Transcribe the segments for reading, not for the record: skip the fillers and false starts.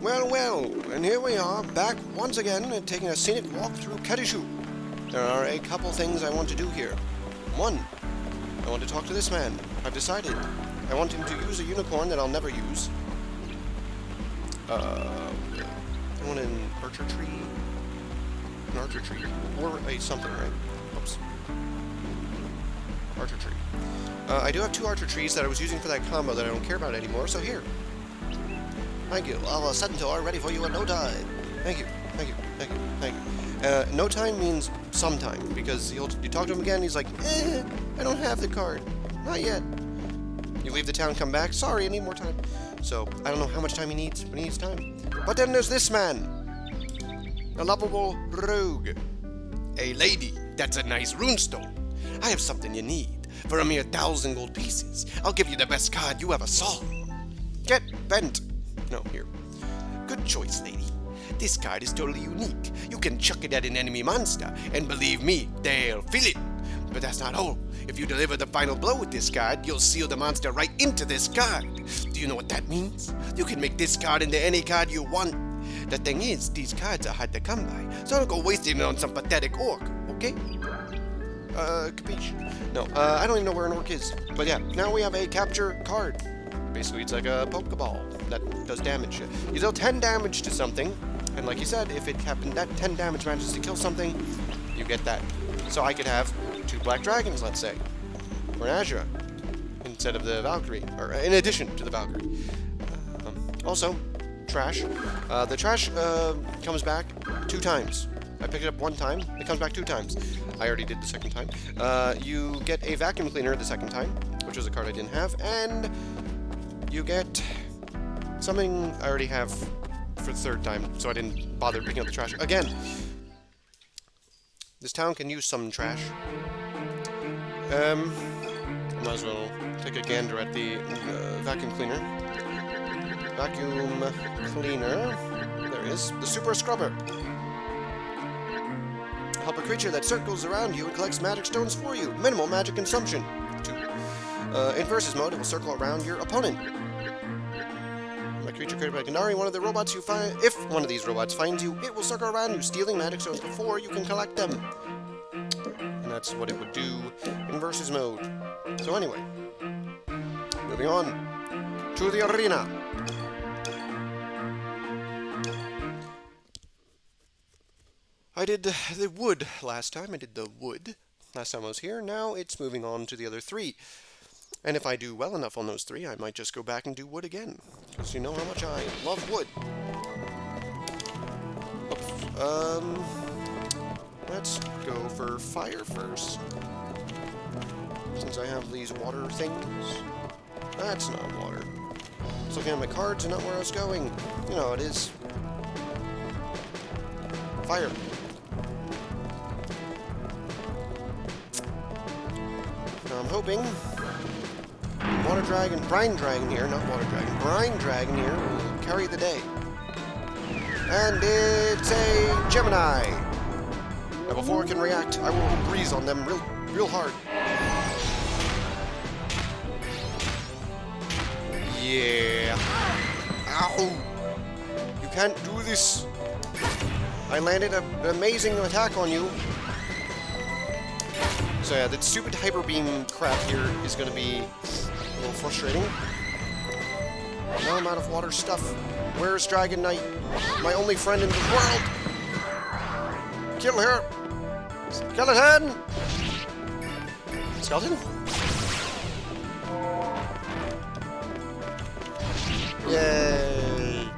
Well, well, and here we are, back once again and taking a scenic walk through Kedishu. There are a couple things I want to do here. One, I want to talk to this man. I've decided. I want him to use a unicorn that I'll never use. I want an archer tree. An archer tree. Or a something, right? Oops. Archer tree. I do have 2 archer trees that I was using for that combo that I don't care about anymore, so here. Thank you. I'll set until I'm ready for you in no time. Thank you. Thank you. Thank you. Thank you. No time means sometime, because you talk to him again, he's like, I don't have the card. Not yet. You leave the town, come back. Sorry, I need more time. So, I don't know how much time he needs, but he needs time. But then there's this man. A lovable rogue. Hey, lady, that's a nice runestone. I have something you need. For a mere 1,000 gold pieces, I'll give you the best card you ever saw. Get bent. No, here. Good choice, lady. This card is totally unique. You can chuck it at an enemy monster, and believe me, they'll feel it. But that's not all. If you deliver the final blow with this card, you'll seal the monster right into this card. Do you know what that means? You can make this card into any card you want. The thing is, these cards are hard to come by, so don't go wasting it on some pathetic orc, okay? Capiche? No, I don't even know where an orc is. But yeah, now we have a capture card. Basically, it's like a Pokeball that does damage. You deal 10 damage to something, and like you said, if it happened that 10 damage manages to kill something, you get that. So I could have 2 black dragons, let's say, or an Azura, instead of the Valkyrie, or in addition to the Valkyrie. Also, trash. The trash comes back 2 times. I picked it up 1 time, it comes back 2 times. I already did the second time. You get a vacuum cleaner the second time, which was a card I didn't have, and you get something I already have for the 3rd time, so I didn't bother picking up the trash again. This town can use some trash. I might as well take a gander at the vacuum cleaner. Vacuum cleaner. There it is. The super scrubber. Help a creature that circles around you and collects magic stones for you. Minimal magic consumption. 2. In versus mode, it will circle around your opponent. A creature created by Kendari, one of the robots you find. If one of these robots finds you, it will circle around you, stealing magic stones before you can collect them. And that's what it would do in versus mode. So anyway, moving on to the arena. I did the wood last time. I did the wood last time I was here. Now it's moving on to the other 3. And if I do well enough on those 3, I might just go back and do wood again. Because you know how much I love wood. Oops. Let's go for fire first. Since I have these water things. That's not water. I was looking at my cards and not where I was going. You know, it is fire. Now I'm hoping Water Dragon, Brine Dragon here, not Water Dragon, Brine Dragon here will carry the day. And it's a Gemini. Now before it can react, I will breeze on them real hard. Yeah. Ow! You can't do this. I landed an amazing attack on you. So yeah, that stupid Hyper Beam crap here is going to be a little frustrating. Now I'm out of water stuff. Where's Dragon Knight? My only friend in the world! Kill her! Skeleton! Skeleton? Yay!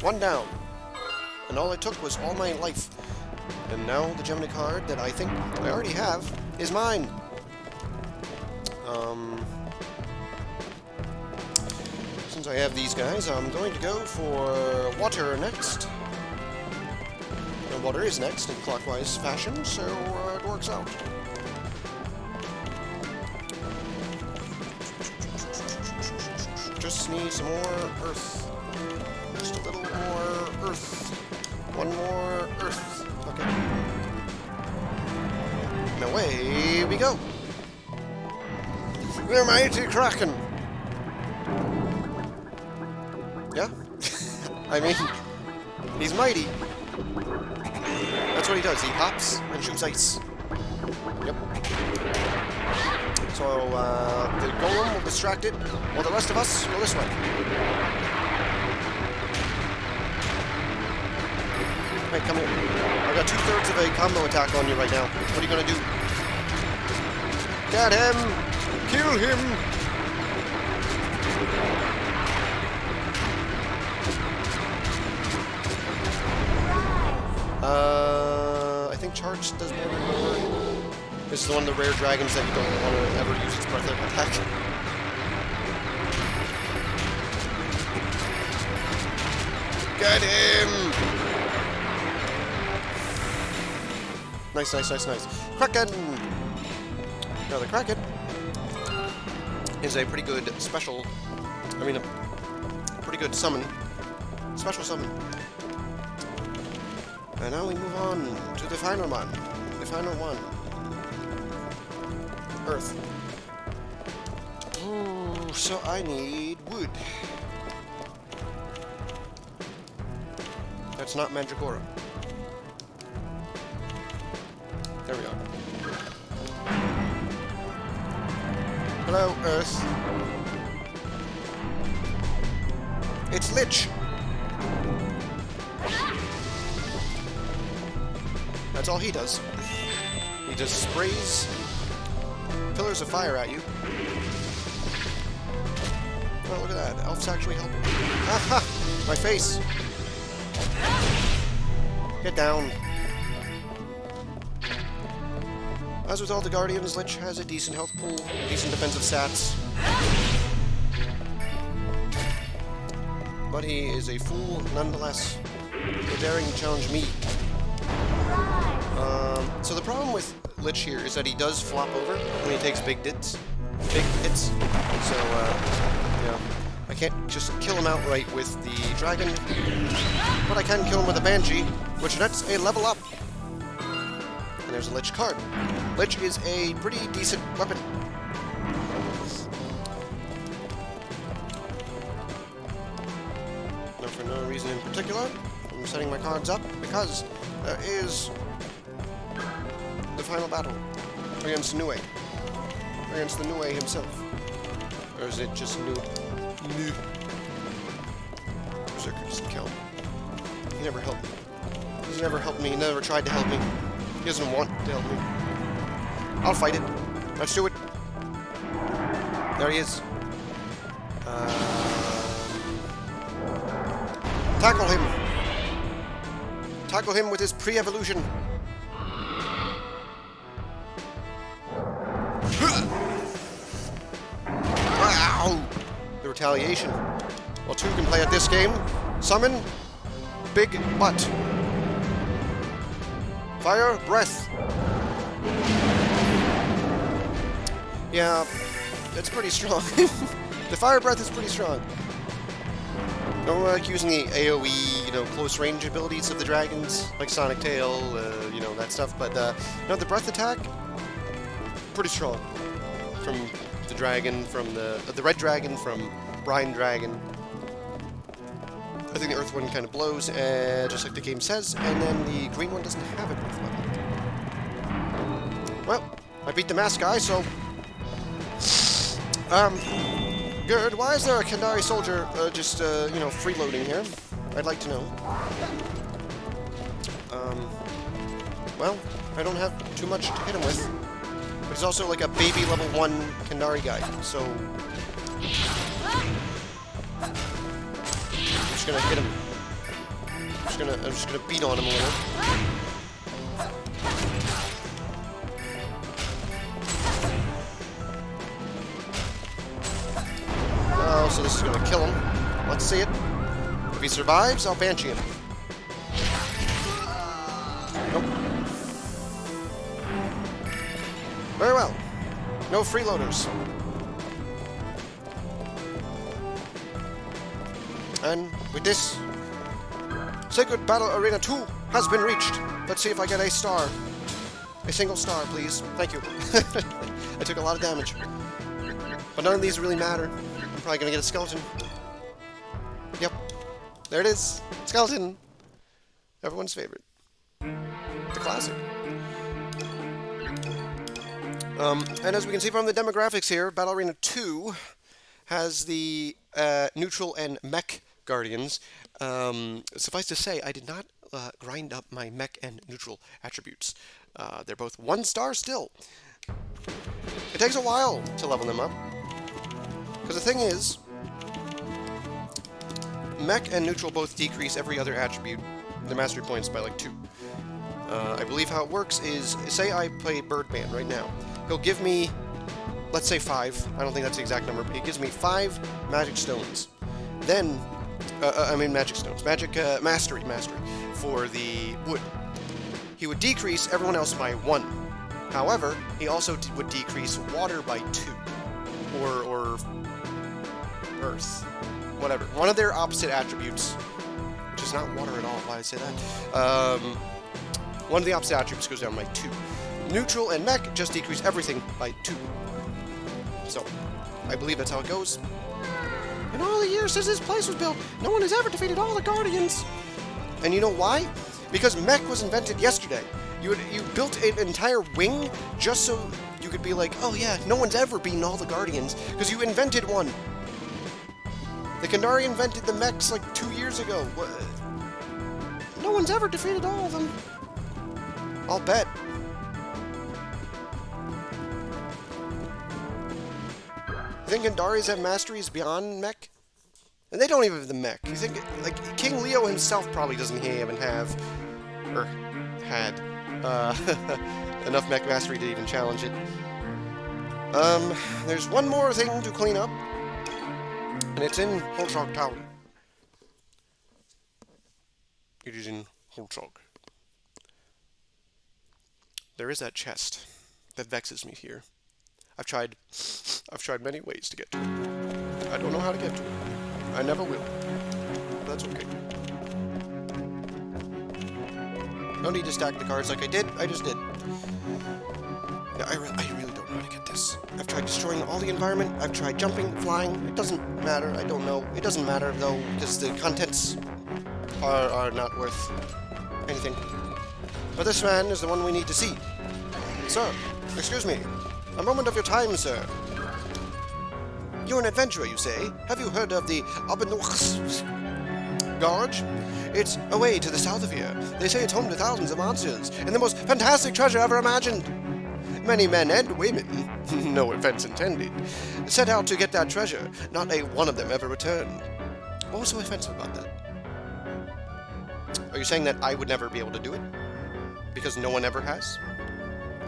1 down. And all it took was all my life. And now the Gemini card that I think I already have is mine. Since I have these guys, I'm going to go for water next. And water is next in clockwise fashion, so it works out. Just need some more earth. Just a little more earth. 1 more earth. Okay. And away we go. The mighty Kraken. Yeah? I mean, he's mighty. That's what he does. He hops and shoots ice. Yep. So, the golem will distract it, while the rest of us go this way. Hey, come here. I've got 2/3 of a combo attack on you right now. What are you gonna do? Get him! Kill him! I think charge does more than one. This is one of the rare dragons that you don't want to ever use its breath attack. Get him! Nice, nice, nice, nice. Kraken! Now the Kraken is a pretty good special, I mean a pretty good summon. Special summon. And now we move on to the final one. The final one. Earth. Ooh, so I need wood. That's not Mandragora. There we are. Hello, Earth. It's Lich! That's all he does. He just sprays pillars of fire at you. Oh, look at that. Elf's actually helping. Aha! My face! Get down. As with all the Guardians, Lich has a decent health pool, decent defensive stats. But he is a fool nonetheless for daring to challenge me. So the problem with Lich here is that he does flop over when he takes big hits. So, yeah, I can't just kill him outright with the dragon, but I can kill him with a Banshee, which nets a level up. And there's a Lich card. Lich is a pretty decent weapon. Now, for no reason in particular, I'm setting my cards up because there is the final battle against Nue. Against the Nue himself. Or is it just Nue? Berserker doesn't count. He never helped me. He's never helped me. He never tried to help me. He doesn't want to help me. I'll fight it. Let's do it. There he is. Tackle him. Tackle him with his pre-evolution. Wow! The retaliation. Well, two can play at this game. Summon. Big butt. Fire, breath. Yeah, that's pretty strong. The fire breath is pretty strong. I don't like using the AoE, close range abilities of the dragons, like Sonic Tail, that stuff. But no, the breath attack, pretty strong. From the dragon, from the red dragon, from Brine Dragon. I think the earth one kind of blows, just like the game says, and then the green one doesn't have a breath weapon. Well, I beat the mask guy, so... Good. Why is there a Kendari soldier just, freeloading here? I'd like to know. Well, I don't have too much to hit him with. But he's also like a baby level 1 Kendari guy, so... I'm just gonna hit him. I'm just gonna beat on him a little. Oh, so this is gonna kill him. Let's see it. If he survives, I'll Banshee him. Nope. Very well. No freeloaders. And with this, Sacred Battle Arena 2 has been reached. Let's see if I get a star. A single star, please. Thank you. I took a lot of damage. But none of these really matter. I'm probably gonna get a skeleton. Yep. There it is. Skeleton. Everyone's favorite. The classic. And as we can see from the demographics here, Battle Arena 2 has the neutral and mech guardians. Suffice to say, I did not grind up my mech and neutral attributes. They're both 1 star still. It takes a while to level them up. Because the thing is, mech and neutral both decrease every other attribute, the mastery points, by like 2. I believe how it works is, say I play Birdman right now. He'll give me, let's say 5. I don't think that's the exact number, but he gives me 5 magic stones. Then, magic stones. Magic mastery for the wood. He would decrease everyone else by 1. However, he also would decrease water by 2. Or earth. Whatever. One of their opposite attributes, which is not water at all. Why did I say that? One of the opposite attributes goes down by 2. Neutral and mech just decrease everything by 2. So, I believe that's how it goes. In all the years since this place was built, no one has ever defeated all the Guardians. And you know why? Because mech was invented yesterday. You built an entire wing just so you could be like, oh yeah, no one's ever beaten all the Guardians, because you invented one. The Kendari invented the mechs like 2 years ago. No one's ever defeated all of them. I'll bet. You think Kendaris have masteries beyond mech? And they don't even have the mech. You think, like, King Leo himself probably doesn't even have, or had, enough mech mastery to even challenge it. There's one more thing to clean up, and it's in Holtrog Town. It is in Holtrog. There is that chest that vexes me here. I've tried many ways to get to it. I don't know how to get to it. I never will. That's okay. No need to stack the cards like I did. I just did. No, I really don't know how to get this. I've tried destroying all the environment. I've tried jumping, flying. It doesn't matter. I don't know. It doesn't matter, though, because the contents are not worth anything. But this man is the one we need to see. Sir, excuse me. A moment of your time, sir. You're an adventurer, you say? Have you heard of the Abenox Gorge? It's away to the south of here. They say it's home to thousands of monsters and the most fantastic treasure ever imagined. Many men and women, no offense intended, set out to get that treasure. Not a one of them ever returned. What was so offensive about that? Are you saying that I would never be able to do it? Because no one ever has?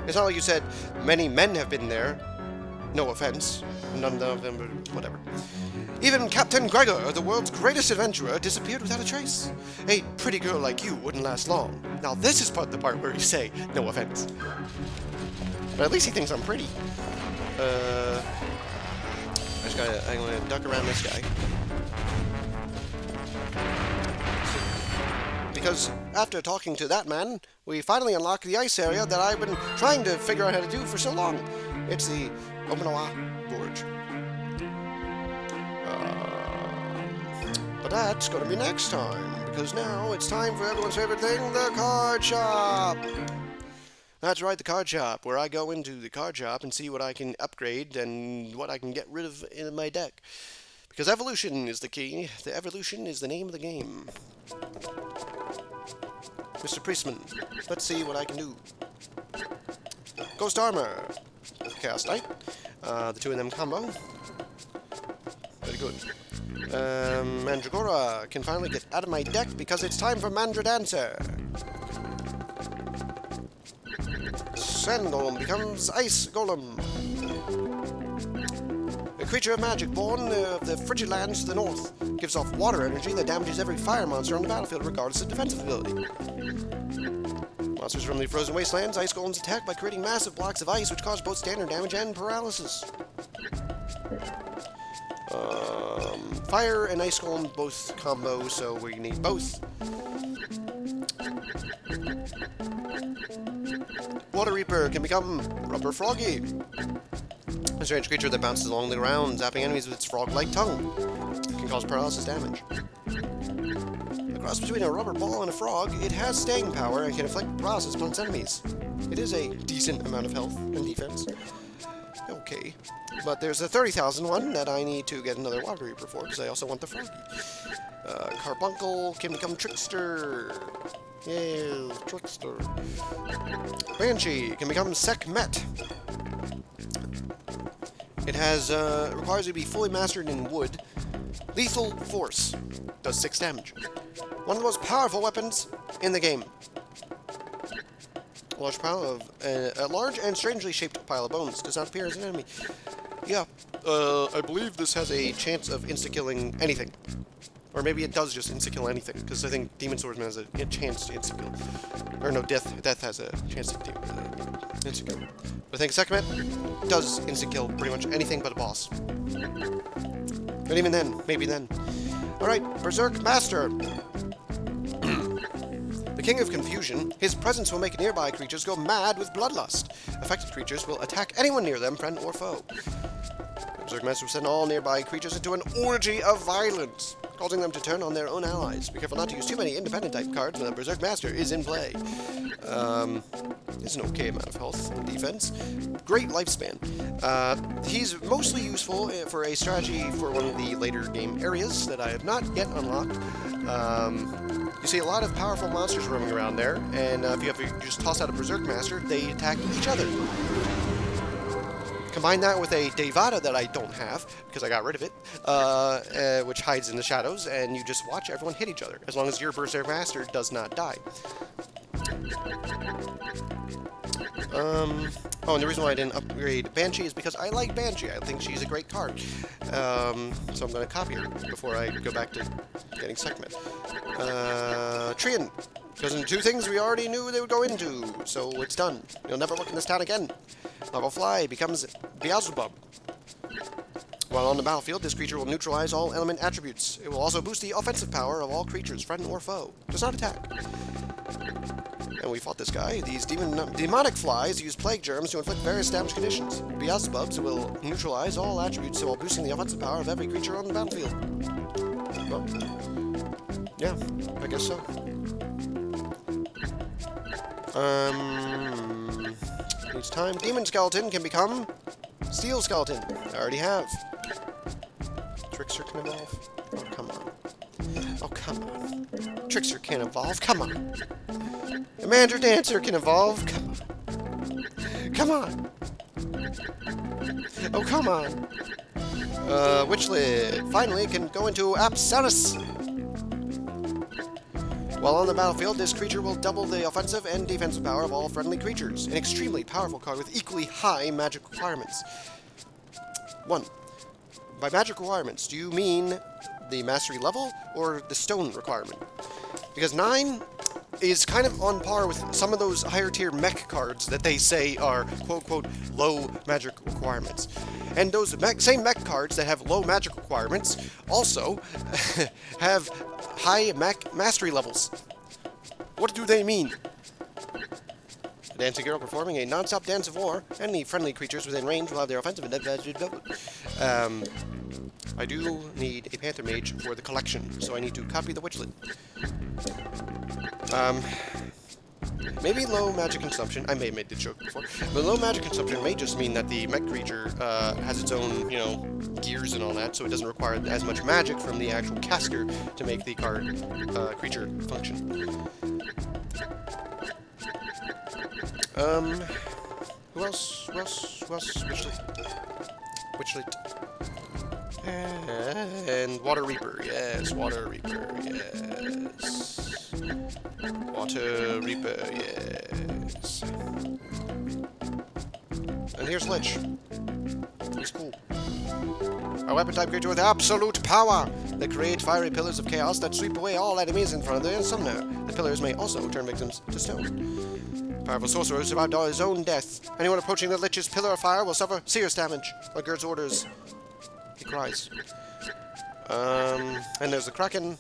It's not like you said, many men have been there. No offense. None of them, whatever. Even Captain Gregor, the world's greatest adventurer, disappeared without a trace. A pretty girl like you wouldn't last long. Now this is the part where you say, no offense. But at least he thinks I'm pretty. I'm gonna duck around this guy. Because after talking to that man, we finally unlocked the ice area that I've been trying to figure out how to do for so long. It's the Omanawa Gorge. But that's going to be next time, because now it's time for everyone's favorite thing, the card shop! That's right, the card shop, where I go into the card shop and see what I can upgrade and what I can get rid of in my deck. Because evolution is the key. The evolution is the name of the game. Mr. Priestman, let's see what I can do. Ghost Armor. Chaos Knight. The two of them combo. Very good. Mandragora can finally get out of my deck because it's time for Mandra Dancer. Sand Golem becomes Ice Golem. A creature of magic born of the frigid lands to the north. Gives off water energy that damages every fire monster on the battlefield regardless of defensive ability. Monsters from the frozen wastelands, Ice Golems attack by creating massive blocks of ice which cause both standard damage and paralysis. Fire and Ice Golem both combo, so we need both. Water Reaper can become Rubber Froggy. A strange creature that bounces along the ground, zapping enemies with its frog-like tongue. Can cause paralysis damage. cross between a rubber ball and a frog, it has staying power and can inflict paralysis upon its enemies. It is a decent amount of health and defense. Okay. But there's a 30,000 one that I need to get another water reaper for, because I also want the froggy. Carbuncle can become Trickster. Yeah, Trickster. Banshee can become Sekhmet. It has, requires you to be fully mastered in wood. Lethal Force. Does 6 damage. One of the most powerful weapons in the game. A large and strangely shaped pile of bones. Does not appear as an enemy. Yeah, I believe this has a chance of insta-killing anything. Or maybe it does just insta-kill anything, because I think Demon Swordsman has a chance to insta-kill. Or no, Death has a chance to insta-kill. But I think Sekhmet does insta-kill pretty much anything but a boss. But even then, maybe then. Alright, Berserk Master. The King of Confusion, his presence will make nearby creatures go mad with bloodlust. Affected creatures will attack anyone near them, friend or foe. The Berserk Master will send all nearby creatures into an orgy of violence, causing them to turn on their own allies. Be careful not to use too many independent type cards when the Berserk Master is in play. It's an okay amount of health and defense. Great lifespan. He's mostly useful for a strategy for one of the later game areas that I have not yet unlocked. You see a lot of powerful monsters roaming around there, and if you just toss out a Berserk Master, they attack each other. Combine that with a Devata that I don't have, because I got rid of it, which hides in the shadows, and you just watch everyone hit each other, as long as your Berserk Master does not die. Oh, and the reason why I didn't upgrade Banshee is because I like Banshee. I think she's a great card. So I'm going to copy her before I go back to getting Sekhmet. Trian goes into 2 things we already knew they would go into, so it's done. You'll never look in this town again. Level Fly becomes Beelzebub. While on the battlefield, this creature will neutralize all element attributes. It will also boost the offensive power of all creatures, friend or foe. Does not attack. And we fought this guy. These demonic flies use plague germs to inflict various damage conditions. Beelzebubs will neutralize all attributes while boosting the offensive power of every creature on the battlefield. Well, yeah, I guess so. Each time, Demon Skeleton can become Steel Skeleton. I already have. Trickster can evolve. Oh, come on. Oh, come on. Trickster can evolve. Come on. Commander Dancer can evolve. Come on. Come on. Oh, come on. Witchlet finally can go into Apsaris. While on the battlefield, this creature will double the offensive and defensive power of all friendly creatures. An extremely powerful card with equally high magic requirements. 1. By magic requirements, do you mean the mastery level or the stone requirement? Because 9 is kind of on par with some of those higher tier mech cards that they say are quote-quote low magic requirements. And those same mech cards that have low magic requirements also have high mastery levels. What do they mean? A dancing girl performing a non-stop dance of war. Any friendly creatures within range will have their offensive and defensive doubled. I do need a Panther Mage for the collection, so I need to copy the Witchlet. Maybe low magic consumption. I may have made the joke before. But low magic consumption may just mean that the mech creature has its own, gears and all that, so it doesn't require as much magic from the actual caster to make the card creature function. Who else? Witchlet. And Water Reaper. Yes, Water Reaper. Yes. Water Reaper. Yes. And here's Lich. He's cool. A weapon type creature with absolute power. They create fiery pillars of chaos that sweep away all enemies in front of their summoner. The pillars may also turn victims to stone. Powerful sorcerer who survived his own death. Anyone approaching the Lich's pillar of fire will suffer serious damage. On Gurd's orders, he cries. And there's the Kraken.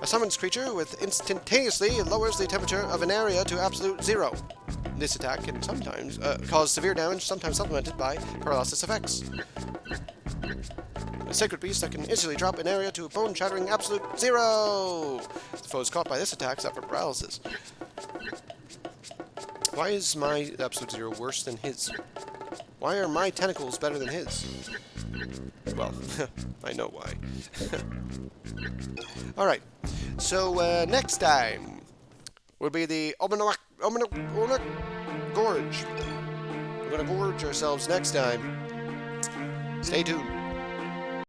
A summons creature with instantaneously lowers the temperature of an area to absolute 0. This attack can sometimes cause severe damage, sometimes supplemented by paralysis effects. A sacred beast that can instantly drop an area to a bone-shattering absolute 0. The foes caught by this attack suffer paralysis. Why is my Absolute Zero worse than his? Why are my tentacles better than his? Well, I know why. Alright, so next time will be the Gorge. We're gonna gorge ourselves next time. Stay tuned.